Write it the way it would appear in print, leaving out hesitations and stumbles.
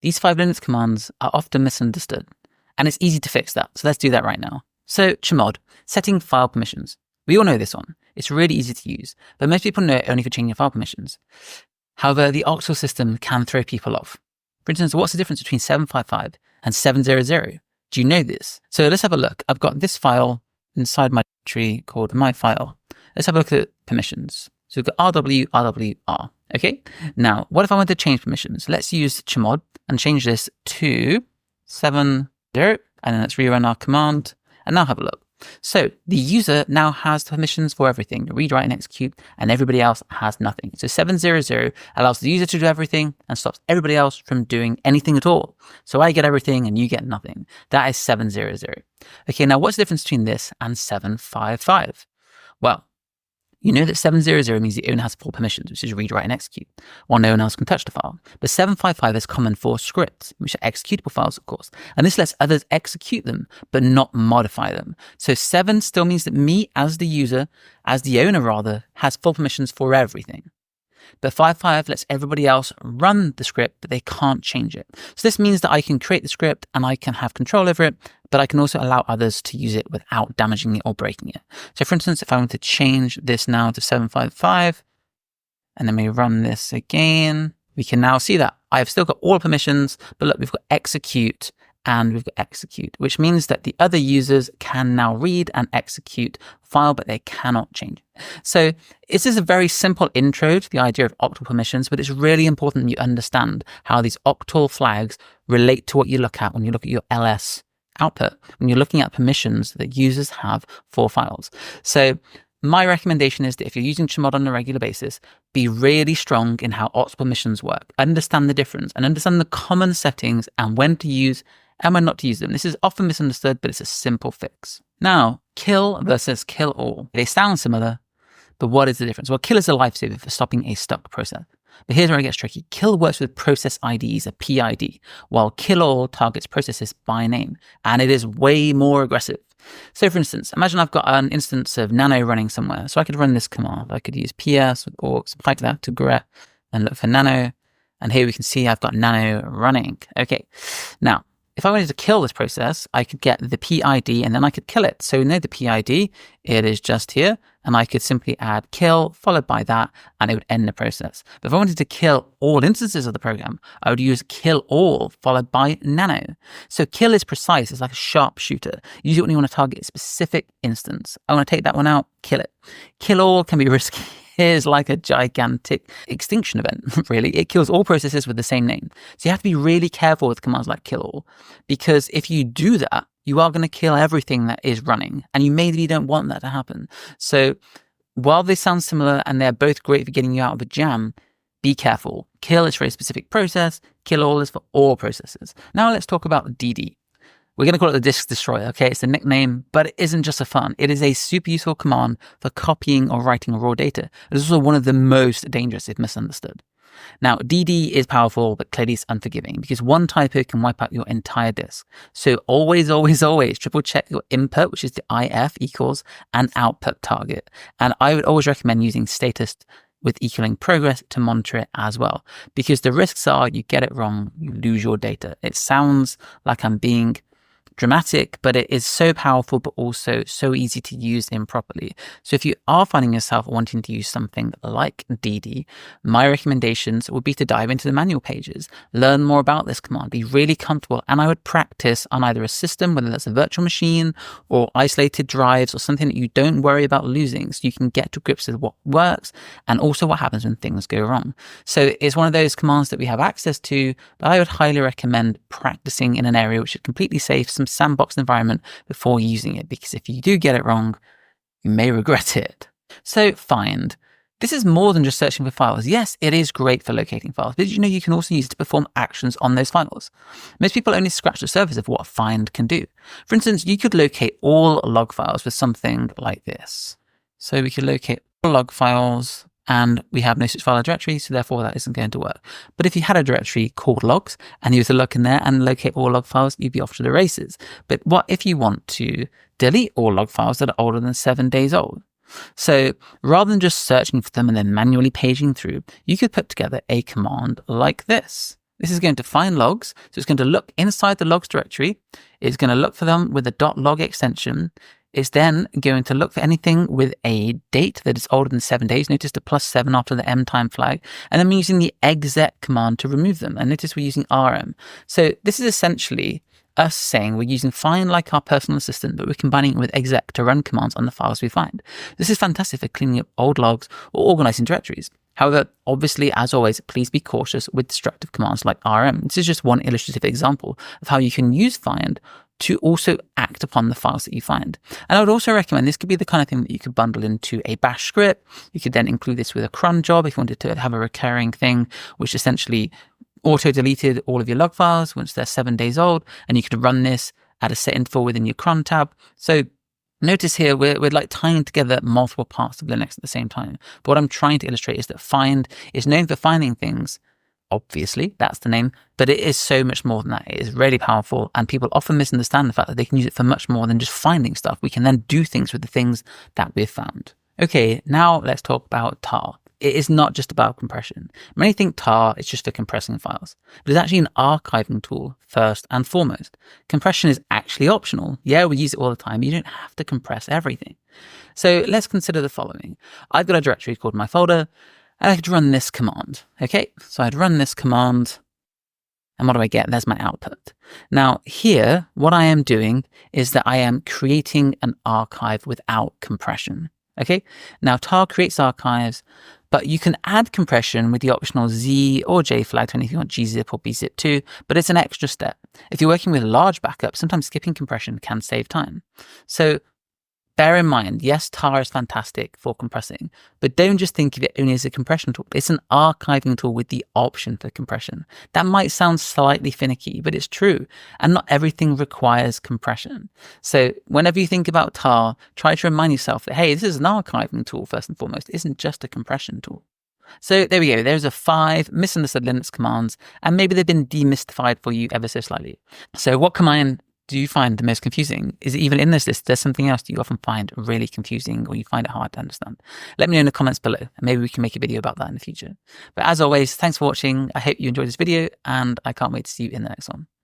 These 5 Linux commands are often misunderstood, and it's easy to fix that. So let's do that right now. So chmod, setting file permissions. We all know this one. It's really easy to use, but most people know it only for changing file permissions. However, the octal system can throw people off. For instance, what's the difference between 755 and 700? Do you know this? So let's have a look. I've got this file inside my tree called my file. Let's have a look at permissions. So we've got RW, RWR. Okay. Now, what if I want to change permissions? Let's use chmod and change this to 70, and then let's rerun our command and now have a look. So the user now has permissions for everything, read, write, and execute, and everybody else has nothing. So 700 allows the user to do everything and stops everybody else from doing anything at all. So I get everything and you get nothing. That is 700. Okay, now what's the difference between this and 755? Well, you know that 700 means the owner has full permissions, which is read, write, and execute, while no one else can touch the file. But 755 is common for scripts, which are executable files, of course. And this lets others execute them, but not modify them. So 7 still means that me, as the user, as the owner rather, has full permissions for everything. But 55 lets everybody else run the script, but they can't change it. So this means that I can create the script and I can have control over it, but I can also allow others to use it without damaging it or breaking it. So for instance, if I want to change this now to 755, and then we run this again, we can now see that I've still got all permissions, but look, we've got execute and we've got execute, which means that the other users can now read and execute file, but they cannot change it. So this is a very simple intro to the idea of octal permissions, but it's really important you understand how these octal flags relate to what you look at when you look at your LS output, when you're looking at permissions that users have for files. So my recommendation is that if you're using chmod on a regular basis, be really strong in how octal permissions work. Understand the difference and understand the common settings and when to use and when not to use them. This is often misunderstood, but it's a simple fix. Now, kill versus kill all. They sound similar, but what is the difference? Well, kill is a lifesaver for stopping a stuck process. But here's where it gets tricky. Kill works with process IDs, a PID, while kill all targets processes by name, and it is way more aggressive. So for instance, imagine I've got an instance of nano running somewhere. So I could run this command. I could use ps with orcs, apply to that to gret, and look for nano. And here we can see I've got nano running. Okay. Now, if I wanted to kill this process, I could get the PID and then I could kill it. So we know the PID, it is just here, and I could simply add kill followed by that, and it would end the process. But if I wanted to kill all instances of the program, I would use kill all followed by nano. So kill is precise, it's like a sharpshooter. Use it when you want to target a specific instance. I want to take that one out, kill it. Kill all can be risky. Is like a gigantic extinction event, really. It kills all processes with the same name. So you have to be really careful with commands like kill all, because if you do that, you are going to kill everything that is running, and you maybe don't want that to happen. So while they sound similar and they're both great for getting you out of a jam, be careful. Kill is for a specific process, kill all is for all processes. Now let's talk about DD. We're going to call it the disk destroyer, okay? It's a nickname, but it isn't just for fun. It is a super useful command for copying or writing raw data. It is also one of the most dangerous if misunderstood. Now, DD is powerful, but clearly it's unforgiving because one typo can wipe out your entire disk. So always, always, always triple check your input, which is the IF equals, and output target. And I would always recommend using status with equaling progress to monitor it as well, because the risks are you get it wrong, you lose your data. It sounds like I'm being dramatic, but it is so powerful, but also so easy to use improperly. So if you are finding yourself wanting to use something like DD, my recommendations would be to dive into the manual pages, learn more about this command, be really comfortable, and I would practice on either a system, whether that's a virtual machine or isolated drives or something that you don't worry about losing, so you can get to grips with what works and also what happens when things go wrong. So it's one of those commands that we have access to, but I would highly recommend practicing in an area which is completely safe, some sandbox environment before using it, because if you do get it wrong, you may regret it. So find. This is more than just searching for files. Yes, it is great for locating files, but did you know you can also use it to perform actions on those files? Most people only scratch the surface of what find can do. For instance, you could locate all log files with something like this. So we could locate all log files, and we have no such file or directory, so therefore that isn't going to work. But if you had a directory called logs and you were to look in there and locate all log files, you'd be off to the races. But what if you want to delete all log files that are older than 7 days old? So rather than just searching for them and then manually paging through, you could put together a command like this. This is going to find logs. So it's going to look inside the logs directory. It's going to look for them with the .log extension. It's then going to look for anything with a date that is older than 7 days. Notice the +7 after the M time flag. And then we're using the exec command to remove them. And notice we're using rm. So this is essentially us saying we're using find like our personal assistant, but we're combining it with exec to run commands on the files we find. This is fantastic for cleaning up old logs or organizing directories. However, obviously, as always, please be cautious with destructive commands like rm. This is just one illustrative example of how you can use find to also act upon the files that you find. And I would also recommend this could be the kind of thing that you could bundle into a bash script. You could then include this with a cron job if you wanted to have a recurring thing, which essentially auto-deleted all of your log files once they're 7 days old, and you could run this at a set interval within your cron tab. So notice here, we're like tying together multiple parts of Linux at the same time. But what I'm trying to illustrate is that find is known for finding things. Obviously, that's the name, but it is so much more than that. It is really powerful, and people often misunderstand the fact that they can use it for much more than just finding stuff. We can then do things with the things that we've found. Okay, now let's talk about tar. It is not just about compression. Many think tar is just for compressing files, but it's actually an archiving tool first and foremost. Compression is actually optional. Yeah, we use it all the time. You don't have to compress everything. So let's consider the following. I've got a directory called my folder, and I could run this command. Okay, so I'd run this command, and what do I get? There's my output. Now here, what I am doing is that I am creating an archive without compression. Okay, now tar creates archives, but you can add compression with the optional Z or J flag to anything you want gzip or bzip too, but it's an extra step. If you're working with large backups, sometimes skipping compression can save time. So bear in mind, yes, tar is fantastic for compressing, but don't just think of it only as a compression tool. It's an archiving tool with the option for compression. That might sound slightly finicky, but it's true. And not everything requires compression. So whenever you think about tar, try to remind yourself that, hey, this is an archiving tool first and foremost. It isn't just a compression tool. So there we go. There's a 5 misunderstood Linux commands, and maybe they've been demystified for you ever so slightly. So what command do you find the most confusing? Is it even in this list? There's something else that you often find really confusing or you find it hard to understand? Let me know in the comments below, and maybe we can make a video about that in the future. But as always, thanks for watching. I hope you enjoyed this video, and I can't wait to see you in the next one.